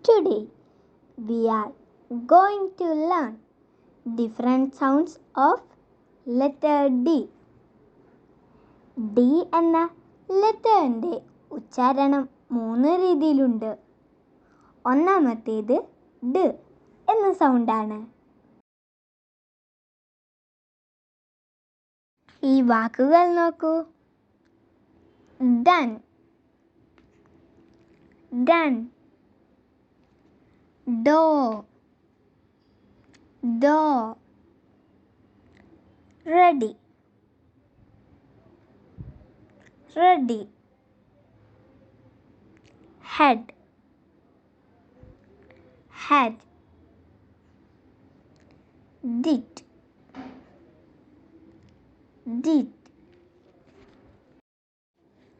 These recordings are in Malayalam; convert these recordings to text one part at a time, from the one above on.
Today we are going to learn different sounds of letter D. D എന്ന ലെറ്ററിൻ്റെ ഉച്ചാരണം 3 രീതിയിലുണ്ട്. ഒന്നാമത്തേത് D എന്ന സൗണ്ടാണ്. ഈ വാക്കുകൾ നോക്കൂ. done, done, door, door, ready, ready, head, head, did, did.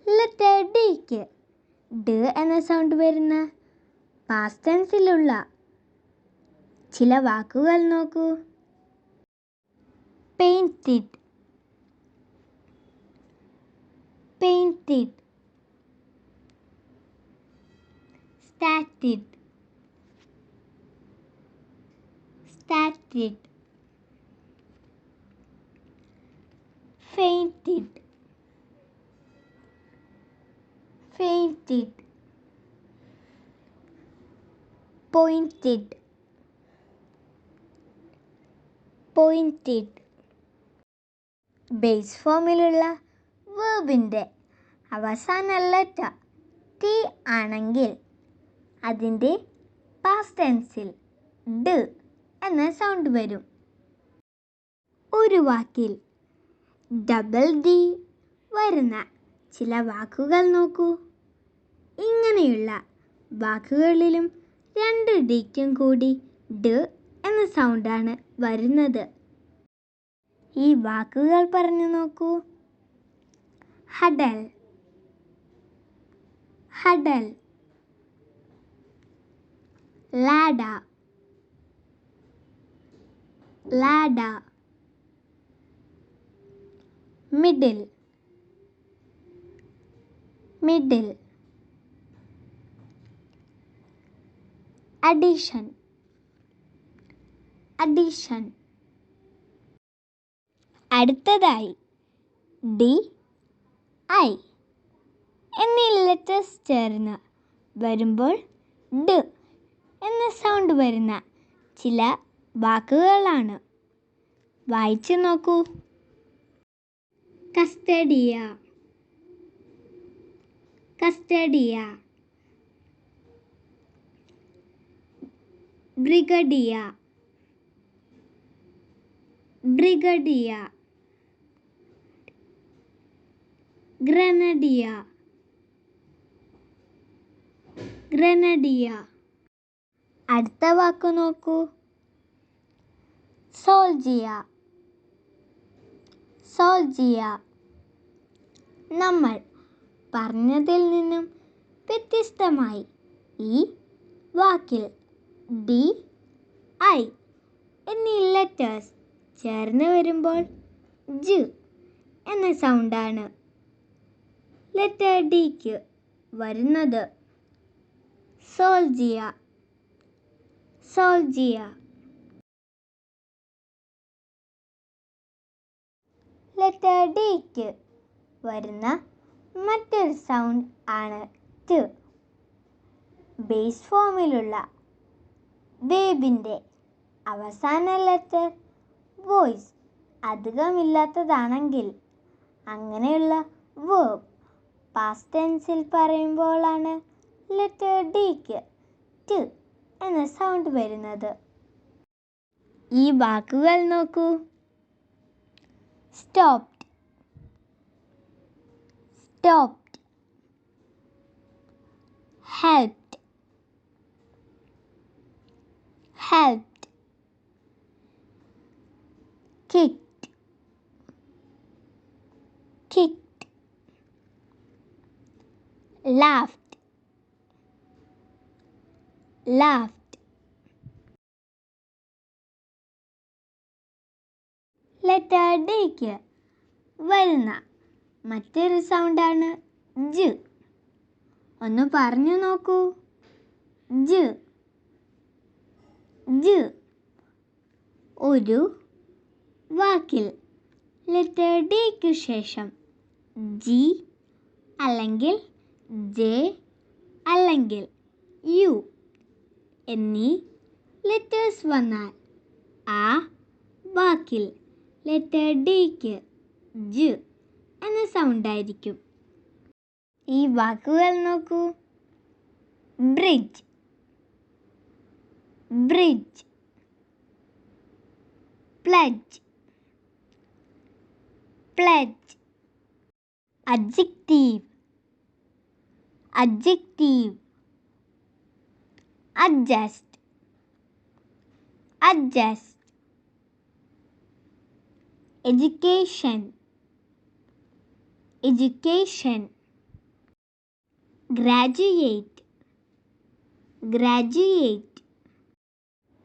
Letter ഡിക്ക് D എന്ന സൗണ്ട് വരുന്ന പാസ്റ്റ് ടെൻസിലുള്ള ചില വാക്കുകൾ നോക്കൂ. painted, painted, started, started, fainted, fainted, pointed, pointed. Base ഫോമിലുള്ള വേർബിൻ്റെ അവസാന ലെറ്റർ T ആണെങ്കിൽ അതിൻ്റെ പാസ്റ്റ് ടെൻസിൽ D എന്ന സൗണ്ട് വരും. ഒരു വാക്കിൽ ഡബിൾ D വരുന്ന ചില വാക്കുകൾ നോക്കൂ. ഇങ്ങനെയുള്ള വാക്കുകളിലും 2 ഡിക്കും കൂടി D എന്ന സൗണ്ടാണ് വരുന്നത്. ഈ വാക്കുകൾ പറഞ്ഞു നോക്കൂ. ഹഡൽ, ഹഡൽ, ലാഡ, ലാഡ, മിഡിൽ, മിഡിൽ, അഡീഷൻ, അഡീഷൻ. അടുത്തതായി D, I എന്നീ ലെറ്റേഴ്സ് ചേർന്ന് വരുമ്പോൾ D എന്ന സൗണ്ട് വരുന്ന ചില വാക്കുകളാണ്. വായിച്ചു നോക്കൂ. കസ്റ്റഡിയ, കസ്റ്റഡിയ, ബ്രിഗഡിയ, ബ്രിഗഡിയ, ഗ്രനഡിയ, ഗ്രനഡിയ. അടുത്ത വാക്ക് നോക്കൂ. Soldier, soldier. നമ്മൾ പറഞ്ഞതിൽ നിന്നും വ്യത്യസ്തമായി ഈ വാക്കിൽ D, I എന്നീ ലെറ്റേഴ്സ് ചേർന്ന് വരുമ്പോൾ J എന്ന സൗണ്ടാണ് ലെറ്റർ ഡിക്ക് വരുന്നത്. Soldier, soldier. ലെറ്റർ ഡിക്ക് വരുന്ന മറ്റൊരു സൗണ്ട് ആണ് T. ബേസ് ഫോമിലുള്ള വേബിൻ്റെ അവസാന ലെറ്റർ വോയിസ് അധികമില്ലാത്തതാണെങ്കിൽ അങ്ങനെയുള്ള വേർബ് പാസ്റ്റ് ടെൻസിൽ പറയുമ്പോഴാണ് ലെറ്റർ ഡിക്ക് T എന്ന സൗണ്ട് വരുന്നത്. ഈ വാക്കുകൾ നോക്കൂ. Stopped, stopped, helped, helped, kicked, kicked, laughed, laughed. Letter ഡിക്ക് വരുന്ന മറ്റൊരു സൗണ്ടാണ് J. ഒന്ന് പറഞ്ഞു നോക്കൂ. J. ജ്. ഒരു വാക്കിൽ ലെറ്റർ ഡിക്ക് ശേഷം ജി അല്ലെങ്കിൽ ജെ അല്ലെങ്കിൽ യു എന്നീ ലെറ്റേഴ്സ് വന്നാൽ ആ വാക്കിൽ ലെറ്റർ ഡിക്ക് ജ് എന്ന സൗണ്ടായിരിക്കും. ഈ വാക്കുകൾ നോക്കൂ. Bridge, bridge. Pledge, pledge. Adjective, adjective. Adjust, adjust. Education, education. Graduate, graduate.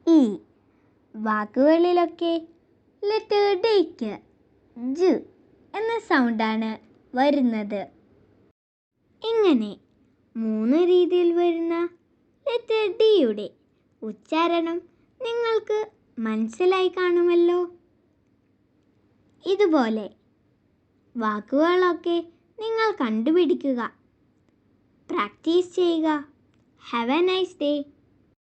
ഈ വാക്കുകളിലൊക്കെ ലെറ്റർ ഡിക്ക് ജ് എന്ന സൗണ്ടാണ് വരുന്നത്. ഇങ്ങനെ 3 രീതിയിൽ വരുന്ന ലെറ്റർ ഡിയുടെ ഉച്ചാരണം നിങ്ങൾക്ക് മനസ്സിലായി കാണുമല്ലോ. ഇതുപോലെ വാക്കുകളൊക്കെ നിങ്ങൾ കണ്ടുപിടിക്കുക, പ്രാക്ടീസ് ചെയ്യുക. Have A nice day.